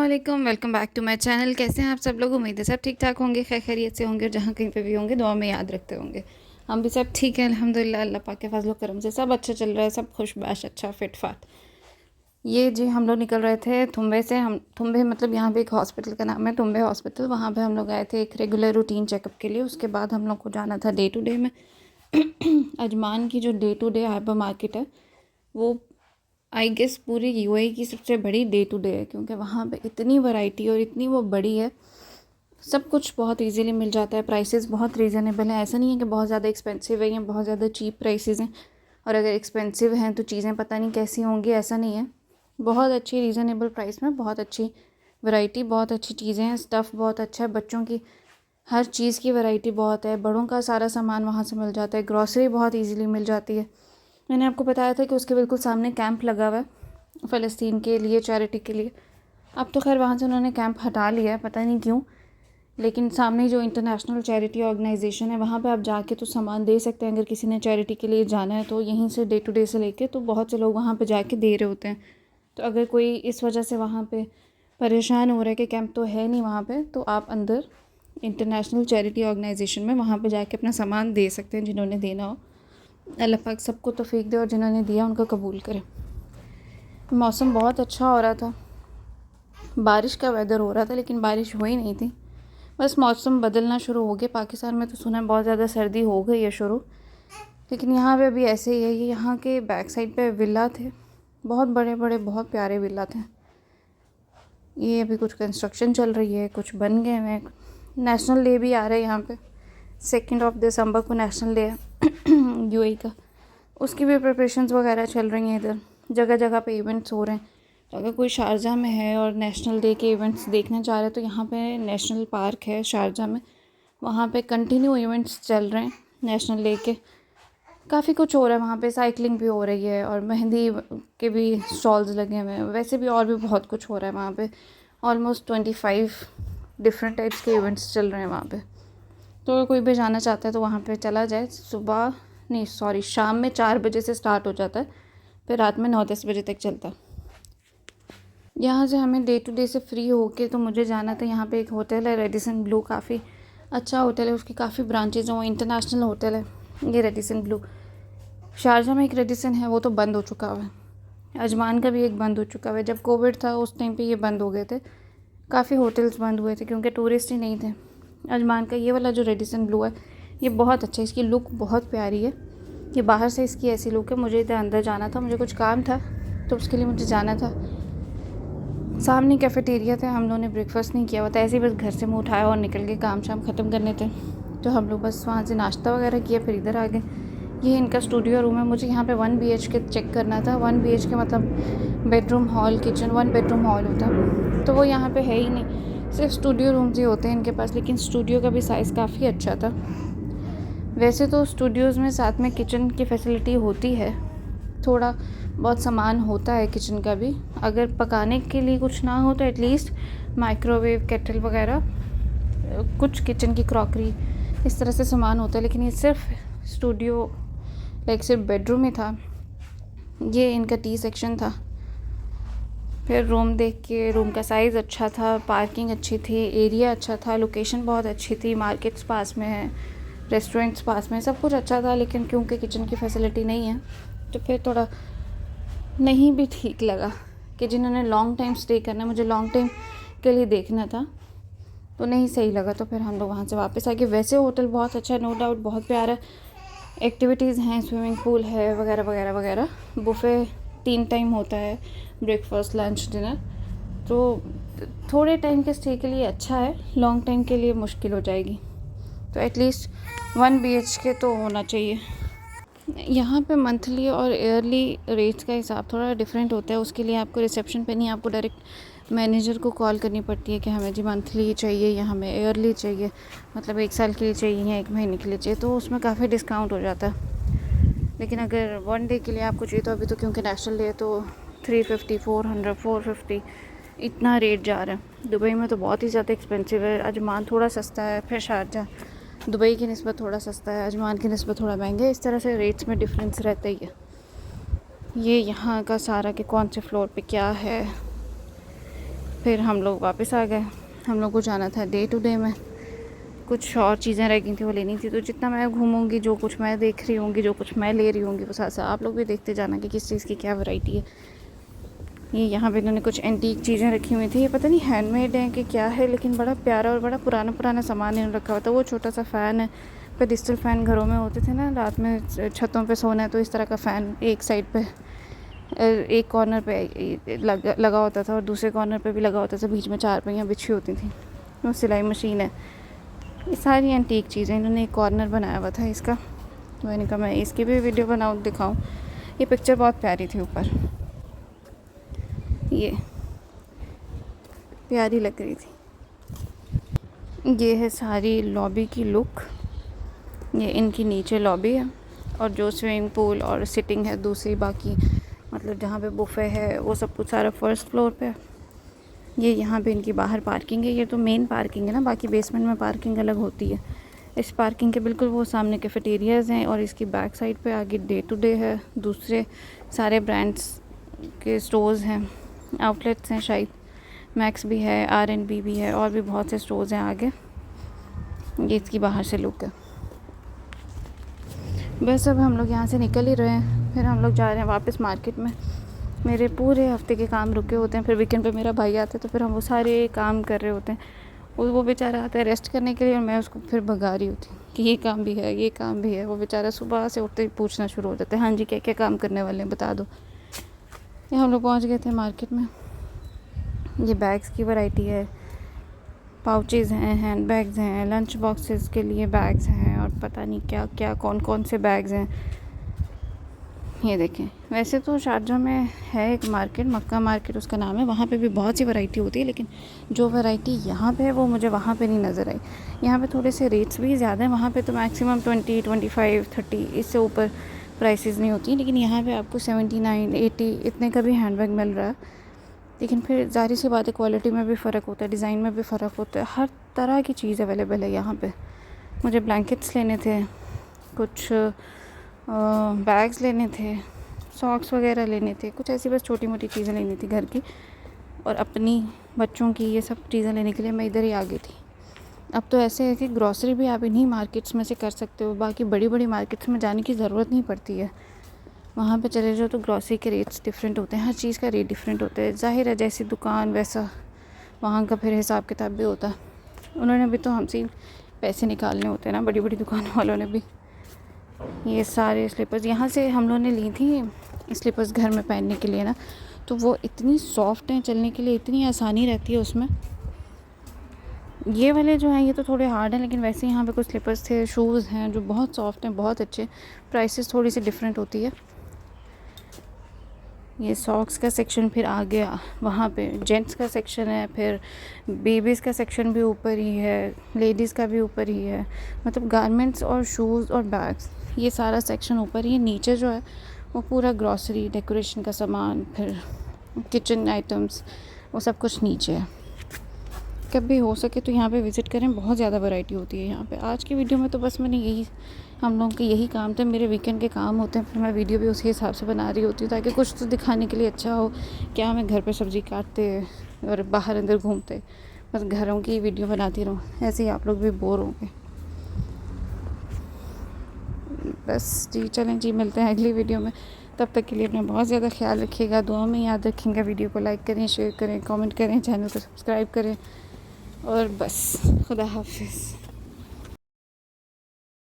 वालेकुम, welcome back to my channel. कैसे हैं आप सब लोग? उम्मीद है सब ठीक ठाक होंगे, खैर खैरियत से होंगे और जहाँ कहीं पे भी होंगे दुआ में याद रखते होंगे। हम भी सब ठीक हैं अल्हम्दुलिल्लाह, अल्लाह पाक के फजल करम से सब अच्छा चल रहा है, सब खुशबाश अच्छा फिट फाट। ये जी हम लोग निकल रहे थे थुम्बे से। हम थुम्बे मतलब यहाँ पे एक हॉस्पिटल का नाम है थुम्बे हॉस्पिटल, वहाँ पे हम लोग आए थे एक रेगुलर रूटीन चेकअप के लिए। उसके बाद हम लोग को जाना था डे टू डे में अजमान की जो day to day hypermarket है वो आई गेस पूरी यूएई की सबसे बड़ी डे टू डे है, क्योंकि वहाँ पे इतनी वैरायटी और इतनी वो बड़ी है, सब कुछ बहुत इजीली मिल जाता है। प्राइसेस बहुत रीज़नेबल हैं, ऐसा नहीं है कि बहुत ज़्यादा एक्सपेंसिव है या बहुत ज़्यादा चीप प्राइसेस हैं, और अगर एक्सपेंसिव हैं तो चीज़ें पता नहीं कैसी होंगी, ऐसा नहीं है। बहुत अच्छी रीज़नेबल प्राइस में बहुत अच्छी वैरायटी, बहुत अच्छी चीज़ें हैं, स्टफ़ बहुत अच्छा है, बच्चों की हर चीज़ की वैरायटी बहुत है, बड़ों का सारा सामान वहाँ से मिल जाता है, ग्रॉसरी बहुत ईजिली मिल जाती है। मैंने आपको बताया था कि उसके बिल्कुल सामने कैंप लगा हुआ है फ़लस्तीन के लिए, चैरिटी के लिए। अब तो खैर वहाँ से उन्होंने कैंप हटा लिया है, पता नहीं क्यों, लेकिन सामने जो इंटरनेशनल चैरिटी ऑर्गेनाइजेशन है वहाँ पे आप जाके तो सामान दे सकते हैं। अगर किसी ने चैरिटी के लिए जाना है तो यहीं से डे टू डे से लेके तो बहुत से लोग वहाँ पे जाके दे रहे होते हैं। तो अगर कोई इस वजह से वहाँ पे परेशान हो रहा है कि कैंप तो है नहीं वहाँ पे, तो आप अंदर इंटरनेशनल चैरिटी ऑर्गेनाइजेशन में वहाँ पे जाके अपना सामान दे सकते हैं जिन्होंने देना हो। अल्लाह पाक सबको तौफीक दे और जिन्होंने दिया उनको कबूल करे। मौसम बहुत अच्छा हो रहा था, बारिश का वेदर हो रहा था, लेकिन बारिश हुई नहीं थी, बस मौसम बदलना शुरू हो गया। पाकिस्तान में तो सुना है बहुत ज़्यादा सर्दी हो गई है शुरू, लेकिन यहाँ पे अभी ऐसे ही है। ये यहाँ के बैक साइड पे विला थे, बहुत बड़े बड़े बहुत प्यारे विला थे। ये अभी कुछ कंस्ट्रक्शन चल रही है, कुछ बन गए हैं। नेशनल डे भी आ रहा है यहाँ पे, 2 दिसंबर को नेशनल डे है यूएई का, उसकी भी प्रिपरेशंस वगैरह चल रही हैं। इधर जगह जगह पे इवेंट्स हो रहे हैं। तो अगर कोई शारजा में है और नेशनल डे के इवेंट्स देखना चाह रहे हैं तो यहाँ पे नेशनल पार्क है शारजा में, वहाँ पे कंटिन्यू इवेंट्स चल रहे हैं नेशनल डे के। काफ़ी कुछ हो रहा है वहाँ पे, साइकिलिंग भी हो रही है और मेहंदी के भी स्टॉल्स लगे हुए हैं। वैसे भी और भी बहुत कुछ हो रहा है वहाँ पे, ऑलमोस्ट 25 डिफरेंट टाइप्स के इवेंट्स चल रहे हैं वहाँ पे। तो कोई भी जाना चाहता है तो वहाँ पे चला जाए। सुबह नहीं सॉरी शाम में 4 बजे से स्टार्ट हो जाता है, फिर रात में 9-10 बजे तक चलता है। यहाँ से हमें डे टू डे से फ्री होके तो मुझे जाना था, यहाँ पे एक होटल है रेडिसन ब्लू, काफ़ी अच्छा होटल है, उसकी काफ़ी ब्रांचेज हैं, इंटरनेशनल होटल है ये रेडिसन ब्लू। शारजा में एक रेडिसन है, वो तो बंद हो चुका हुआ है। अजमान का भी एक बंद हो चुका हुआ है, जब कोविड था उस टाइम पे ये बंद हो गए थे, काफ़ी होटल्स बंद हुए थे क्योंकि टूरिस्ट ही नहीं थे। अजमान का ये वाला जो रेडिसन ब्लू है ये बहुत अच्छा है, इसकी लुक बहुत प्यारी है। ये बाहर से इसकी ऐसी लुक है। मुझे इधर अंदर जाना था, मुझे कुछ काम था तो उसके लिए मुझे जाना था। सामने कैफ़ेटेरिया था, हम लोगों ने ब्रेकफास्ट नहीं किया हुआ था, ऐसे ही बस घर से मुँह उठाया और निकल के काम शाम ख़त्म करने थे, तो हम लोग बस वहाँ से नाश्ता वगैरह किया फिर इधर आ गए। ये इनका स्टूडियो रूम है। मुझे यहाँ पे 1 BHK चेक करना था। 1 BHK मतलब bedroom hall kitchen, 1 bedroom hall होता है, तो वो यहाँ पे है ही नहीं, सिर्फ स्टूडियो रूम्स ही होते हैं इनके पास। लेकिन स्टूडियो का भी साइज़ काफ़ी अच्छा था। वैसे तो स्टूडियोज़ में साथ में किचन की फैसिलिटी होती है, थोड़ा बहुत सामान होता है किचन का भी, अगर पकाने के लिए कुछ ना हो तो एटलीस्ट माइक्रोवेव केटल वगैरह कुछ किचन की क्रॉकरी इस तरह से सामान होता है। लेकिन ये सिर्फ स्टूडियो लाइक सिर्फ बेडरूम ही था। ये इनका टी सेक्शन था। फिर रूम देख के, रूम का साइज़ अच्छा था, पार्किंग अच्छी थी, एरिया अच्छा था, लोकेशन बहुत अच्छी थी, मार्केट्स पास में है, रेस्टोरेंट्स पास में, सब कुछ अच्छा था। लेकिन क्योंकि किचन की फैसिलिटी नहीं है तो फिर थोड़ा नहीं भी ठीक लगा कि जिन्होंने लॉन्ग टाइम स्टे करना है, मुझे लॉन्ग टाइम के लिए देखना था, तो नहीं सही लगा, तो फिर हम लोग वहाँ से वापस आ गए। वैसे होटल बहुत अच्छा है, नो डाउट बहुत प्यारा, एक्टिविटीज़ हैं, स्विमिंग पूल है वगैरह वगैरह वगैरह। बुफ़े 3 टाइम होता है, ब्रेकफास्ट लंच डिनर। तो थोड़े टाइम के स्टे के लिए अच्छा है, लॉन्ग टाइम के लिए मुश्किल हो जाएगी, तो एटलीस्ट 1 BHK तो होना चाहिए। यहाँ पे मंथली और ईयरली रेट्स का हिसाब थोड़ा डिफरेंट होता है। उसके लिए आपको रिसेप्शन पे नहीं, आपको डायरेक्ट मैनेजर को कॉल करनी पड़ती है कि हमें जी मंथली चाहिए या हमें ईयरली चाहिए, मतलब 1 साल के लिए चाहिए या 1 महीने के लिए चाहिए, तो उसमें काफ़ी डिस्काउंट हो जाता है। लेकिन अगर 1 डे के लिए आपको चाहिए तो अभी तो क्योंकि नेशनल डे है तो 350, 400, 450 इतना रेट जा रहा है। दुबई में तो बहुत ही ज़्यादा एक्सपेंसिव है। अजमान थोड़ा सस्ता है, फिर शारजा दुबई की निस्बत थोड़ा सस्ता है, अजमान की निस्बत थोड़ा महंगा है। इस तरह से रेट्स में डिफरेंस रहता ही है। ये यहाँ का सारा कि कौन से फ्लोर पे क्या है, फिर हम लोग वापस आ गए। हम लोग को जाना था डे टू डे में, कुछ और चीज़ें रह गई थी वो लेनी थी। तो जितना मैं घूमूंगी, जो कुछ मैं देख रही होंगी, जो कुछ मैं ले रही होंगी, वो साथ साथ आप लोग भी देखते जाना कि किस चीज़ की क्या वैरायटी है। ये यहाँ पे इन्होंने कुछ एंटीक चीज़ें रखी हुई थी, ये पता नहीं हैंडमेड है कि क्या है, लेकिन बड़ा प्यारा और बड़ा पुराना पुराना सामान इन्होंने रखा हुआ था। वो छोटा सा फ़ैन है, पेडिस्टल फ़ैन घरों में होते थे ना, रात में छतों पे सोना है तो इस तरह का फ़ैन एक साइड पे, एक कॉर्नर पे लगा होता था और दूसरे कॉर्नर पे भी लगा होता था, बीच में चार पहियाँ बिछी होती थी। वो सिलाई मशीन है। ये सारी एंटीक चीज़ें इन्होंने एक कॉर्नर बनाया हुआ था इसका। तो मैंने कहा मैं इसकी भी वीडियो बनाऊँ, दिखाऊँ। ये पिक्चर बहुत प्यारी थी ऊपर, ये प्यारी लग रही थी। ये है सारी लॉबी की लुक। ये इनकी नीचे लॉबी है और जो स्विमिंग पूल और सिटिंग है दूसरी, बाकी मतलब जहाँ पे बुफे है वो सब कुछ सारा फर्स्ट फ्लोर पे। ये यहाँ पे इनकी बाहर पार्किंग है। ये तो मेन पार्किंग है ना, बाकी बेसमेंट में पार्किंग अलग होती है। इस पार्किंग के बिल्कुल वो सामने कैफेटेरियाज़ हैं और इसकी बैक साइड पे आगे डे टू डे है, दूसरे सारे ब्रांड्स के स्टोर्स हैं, आउटलेट्स हैं, शायद मैक्स भी है, R&B भी है, और भी बहुत से स्टोर्स हैं आगे। ये इसकी बाहर से लुक है। बस अब हम लोग यहाँ से निकल ही रहे हैं, फिर हम लोग जा रहे हैं वापस मार्केट में। मेरे पूरे हफ्ते के काम रुके होते हैं, फिर वीकेंड पे मेरा भाई आता है तो फिर हम वो सारे काम कर रहे होते हैं। वो बेचारा आता है रेस्ट करने के लिए और मैं उसको फिर भगा रही होती हूँ कि ये काम भी है, ये काम भी है। वो बेचारा सुबह से उठते ही पूछना शुरू हो जाता है, हाँ जी क्या क्या काम करने वाले हैं बता दो। ये हम लोग पहुँच गए थे मार्केट में। ये बैग्स की वैरायटी है, पाउचेज़ हैं, हैंड बैग्स हैं, लंच बॉक्सेस के लिए बैग्स हैं और पता नहीं क्या क्या कौन कौन से बैग्स हैं। ये देखें, वैसे तो शारजाह में है एक मार्केट, मक्का मार्केट उसका नाम है, वहाँ पे भी बहुत सी वैरायटी होती है, लेकिन जो वैरायटी यहाँ पे है वो मुझे वहाँ पे नहीं नज़र आई। यहाँ पे थोड़े से रेट्स भी ज़्यादा हैं, वहाँ पे तो मैक्सिमम 20, 25, 30 इससे ऊपर प्राइसेस नहीं होती, लेकिन यहाँ पे आपको 79, 80 इतने का भी हैंड बैग मिल रहा है। लेकिन फिर ज़ाहिर सी बात है, क्वालिटी में भी फ़र्क होता है, डिज़ाइन में भी फ़र्क होता है, हर तरह की चीज़ अवेलेबल है यहाँ पे। मुझे ब्लैंकेट्स लेने थे, कुछ बैग्स लेने थे, सॉक्स वगैरह लेने थे, कुछ ऐसी बस छोटी मोटी चीज़ें लेनी थी घर की और अपनी बच्चों की। ये सब चीज़ें लेने के लिए मैं इधर ही आ गई थी। अब तो ऐसे है कि ग्रॉसरी भी आप इन्हीं मार्केट्स में से कर सकते हो, बाकी बड़ी बड़ी मार्केट्स में जाने की ज़रूरत नहीं पड़ती है। वहाँ पे चले जाओ तो ग्रॉसरी के रेट्स डिफरेंट होते हैं, हर चीज़ का रेट डिफरेंट होता है। ज़ाहिर है जैसी दुकान वैसा वहाँ का फिर हिसाब किताब भी होता है। उन्होंने भी तो हमसे पैसे निकालने होते हैं ना, बड़ी बड़ी दुकान वालों ने भी। ये सारे स्लीपर्स यहाँ से हम लोगों ने ली थी, स्लीपर्स घर में पहनने के लिए ना, तो वो इतनी सॉफ्ट हैं, चलने के लिए इतनी आसानी रहती है उसमें। ये वाले जो हैं ये तो थोड़े हार्ड हैं, लेकिन वैसे यहाँ पे कुछ स्लीपर्स थे, शूज़ हैं जो बहुत सॉफ्ट हैं, बहुत अच्छे। प्राइसेस थोड़ी सी डिफरेंट होती है। ये सॉक्स का सेक्शन फिर आ गया, वहाँ पे जेंट्स का सेक्शन है, फिर बेबीज़ का सेक्शन भी ऊपर ही है, लेडीज़ का भी ऊपर ही है। मतलब गारमेंट्स और शूज़ और बैग्स ये सारा सेक्शन ऊपर ही है। नीचे जो है वो पूरा ग्रॉसरी, डेकोरेशन का सामान, फिर किचन आइटम्स, वो सब कुछ नीचे है। कभी हो सके तो यहाँ पे विज़िट करें, बहुत ज़्यादा वैरायटी होती है यहाँ पे। आज की वीडियो में तो बस मैंने यही, हम लोगों के यही काम थे, मेरे वीकेंड के काम होते हैं, फिर मैं वीडियो भी उसी हिसाब से बना रही होती हूँ ताकि कुछ तो दिखाने के लिए अच्छा हो। क्या मैं घर पे सब्ज़ी काटते और बाहर अंदर घूमते, बस घरों की वीडियो बनाती रहूँ, ऐसे ही आप लोग भी बोर होंगे। बस जी, चलें जी, मिलते हैं अगली वीडियो में। तब तक के लिए अपना बहुत ज़्यादा ख्याल रखिएगा, दुआ में याद रखिएगा। वीडियो को लाइक करें, शेयर करें, कमेंट करें, चैनल को सब्सक्राइब करें और बस खुदा हाफिज़।